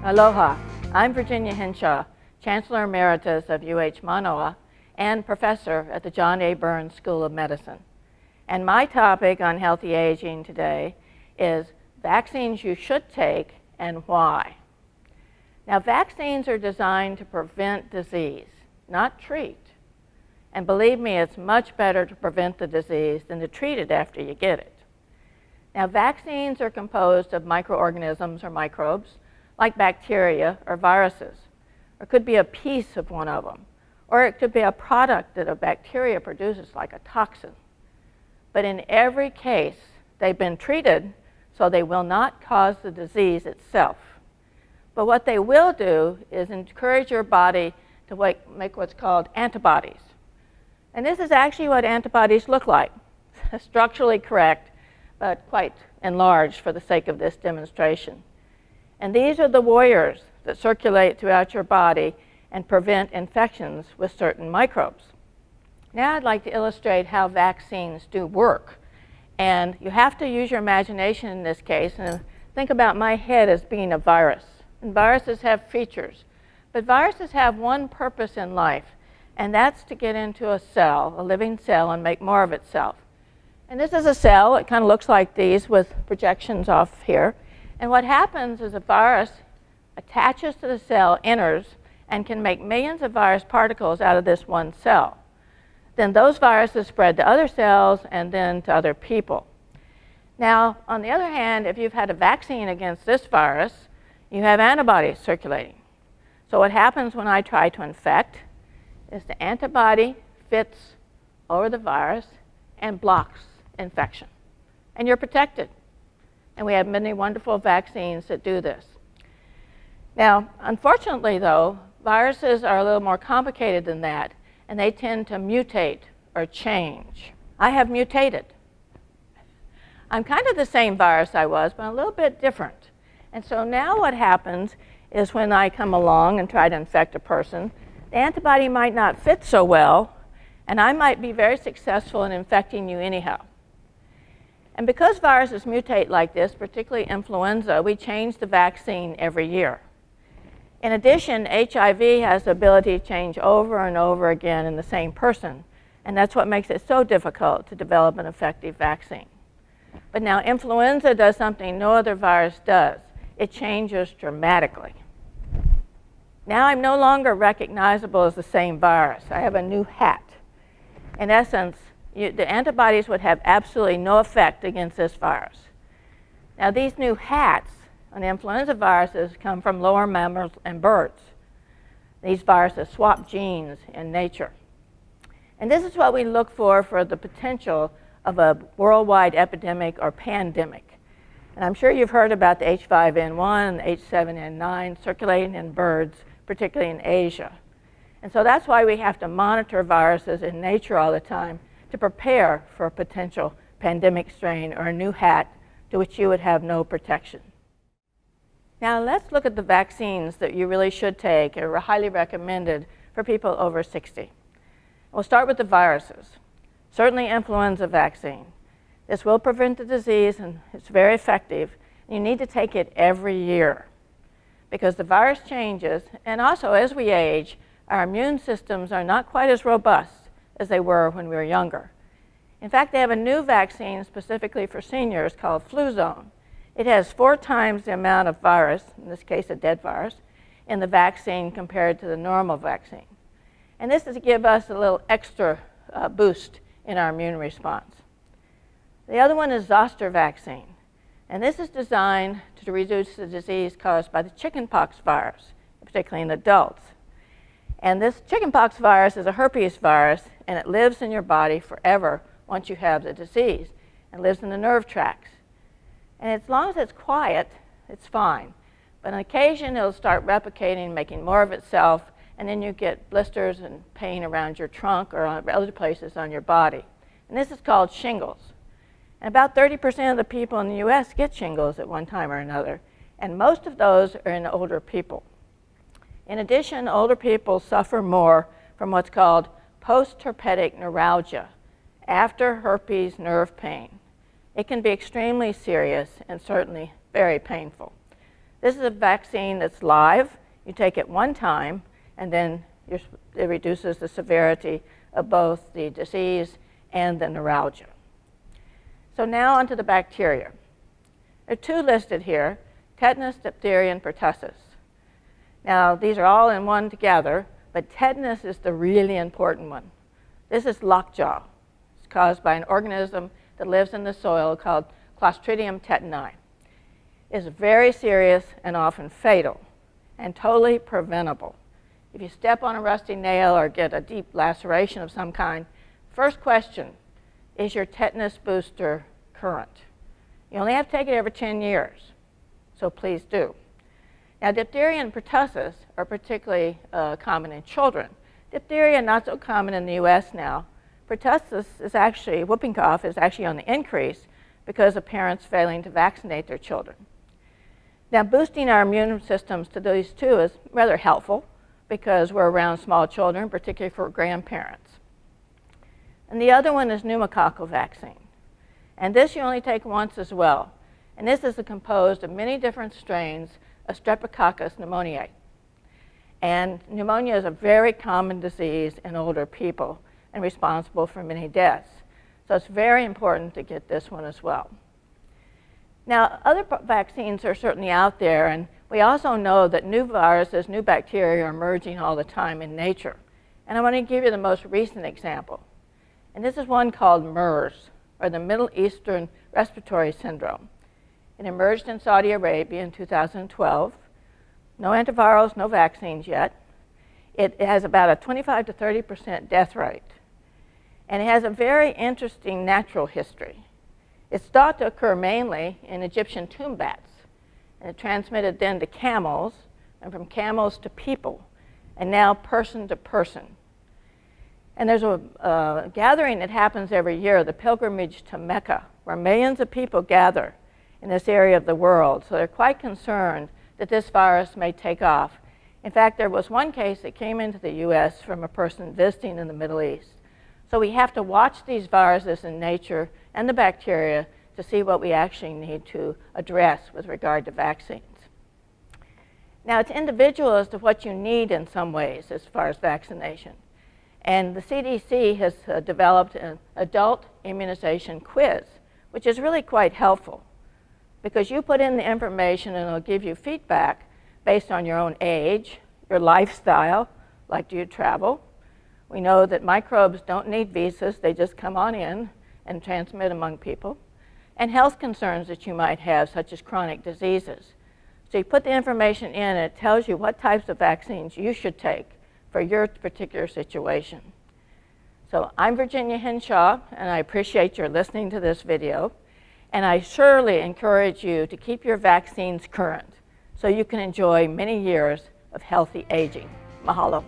Aloha, I'm Virginia Hinshaw, Chancellor Emeritus of UH Manoa and Professor at the John A. Burns School of Medicine. And my topic on healthy aging today is vaccines you should take and why. Now, vaccines are designed to prevent disease, not treat. And believe me, it's much better to prevent the disease than to treat it after you get it. Now, vaccines are composed of microorganisms or microbes, like bacteria or viruses, or it could be a piece of one of them, or it could be a product that a bacteria produces, like a toxin. But in every case, they've been treated so they will not cause the disease itself. But what they will do is encourage your body to make what's called antibodies. And this is actually what antibodies look like, structurally correct, but quite enlarged for the sake of this demonstration. And these are the warriors that circulate throughout your body and prevent infections with certain microbes. Now I'd like to illustrate how vaccines do work. And you have to use your imagination in this case and think about my head as being a virus. And viruses have features. But viruses have one purpose in life, and that's to get into a cell, a living cell, and make more of itself. And this is a cell. It kind of looks like these with projections off here. And what happens is a virus attaches to the cell, enters, and can make millions of virus particles out of this one cell. Then those viruses spread to other cells and then to other people. Now, on the other hand, if you've had a vaccine against this virus, you have antibodies circulating. So what happens when I try to infect is the antibody fits over the virus and blocks infection. And you're protected. And we have many wonderful vaccines that do this. Now, unfortunately, though, viruses are a little more complicated than that, and they tend to mutate or change. I have mutated. I'm kind of the same virus I was, but a little bit different. And so now what happens is when I come along and try to infect a person, the antibody might not fit so well, and I might be very successful in infecting you anyhow. And because viruses mutate like this, particularly influenza, we change the vaccine every year. In addition, HIV has the ability to change over and over again in the same person, and that's what makes it so difficult to develop an effective vaccine. But now influenza does something no other virus does. It changes dramatically. Now I'm no longer recognizable as the same virus. I have a new hat. In essence, the antibodies would have absolutely no effect against this virus. Now, these new hats on the influenza viruses come from lower mammals and birds. These viruses swap genes in nature. And this is what we look for the potential of a worldwide epidemic or pandemic. And I'm sure you've heard about the H5N1 and the H7N9 circulating in birds, particularly in Asia. And so that's why we have to monitor viruses in nature all the time to prepare for a potential pandemic strain or a new hat to which you would have no protection. Now let's look at the vaccines that you really should take and are highly recommended for people over 60. We'll start with the viruses. Certainly influenza vaccine. This will prevent the disease and it's very effective. You need to take it every year because the virus changes, and also as we age, our immune systems are not quite as robust as they were when we were younger. In fact, they have a new vaccine specifically for seniors called Fluzone. It has 4 times the amount of virus, in this case a dead virus, in the vaccine compared to the normal vaccine. And this is to give us a little extra boost in our immune response. The other one is Zoster Vaccine. And this is designed to reduce the disease caused by the chickenpox virus, particularly in adults. And this chickenpox virus is a herpes virus, and it lives in your body forever once you have the disease. It lives in the nerve tracts. And as long as it's quiet, it's fine. But on occasion, it'll start replicating, making more of itself, and then you get blisters and pain around your trunk or other places on your body. And this is called shingles. And about 30% of the people in the US get shingles at one time or another, and most of those are in older people. In addition, older people suffer more from what's called post-herpetic neuralgia, after herpes nerve pain. It can be extremely serious and certainly very painful. This is a vaccine that's live. You take it one time, and then it reduces the severity of both the disease and the neuralgia. So now onto the bacteria. There are two listed here, tetanus, diphtheria, and pertussis. Now, these are all in one together, but tetanus is the really important one. This is lockjaw. It's caused by an organism that lives in the soil called Clostridium tetani. It's very serious and often fatal and totally preventable. If you step on a rusty nail or get a deep laceration of some kind, first question, is your tetanus booster current? You only have to take it every 10 years, so please do. Now, diphtheria and pertussis are particularly common in children. Diphtheria, not so common in the US now. Pertussis is actually, whooping cough is actually on the increase because of parents failing to vaccinate their children. Now, boosting our immune systems to these two is rather helpful because we're around small children, particularly for grandparents. And the other one is pneumococcal vaccine. And this you only take once as well. And this is composed of many different strains of Streptococcus pneumoniae. And pneumonia is a very common disease in older people and responsible for many deaths. So it's very important to get this one as well. Now, other vaccines are certainly out there, and we also know that new viruses, new bacteria are emerging all the time in nature. And I want to give you the most recent example. And this is one called MERS, or the Middle Eastern Respiratory Syndrome. It emerged in Saudi Arabia in 2012. No antivirals, no vaccines yet. It has about a 25 to 30% death rate. And it has a very interesting natural history. It's thought to occur mainly in Egyptian tomb bats. And it transmitted then to camels, and from camels to people, and now person to person. And there's a gathering that happens every year, the pilgrimage to Mecca, where millions of people gather in this area of the world. So they're quite concerned that this virus may take off. In fact, there was one case that came into the US from a person visiting in the Middle East. So we have to watch these viruses in nature and the bacteria to see what we actually need to address with regard to vaccines. Now, it's individual as to what you need in some ways as far as vaccination. And the CDC has developed an adult immunization quiz, which is really quite helpful because you put in the information and it'll give you feedback based on your own age, your lifestyle, like do you travel? We know that microbes don't need visas, they just come on in and transmit among people, and health concerns that you might have, such as chronic diseases. So you put the information in and it tells you what types of vaccines you should take for your particular situation. So I'm Virginia Hinshaw, and I appreciate your listening to this video, and I surely encourage you to keep your vaccines current so you can enjoy many years of healthy aging. Mahalo.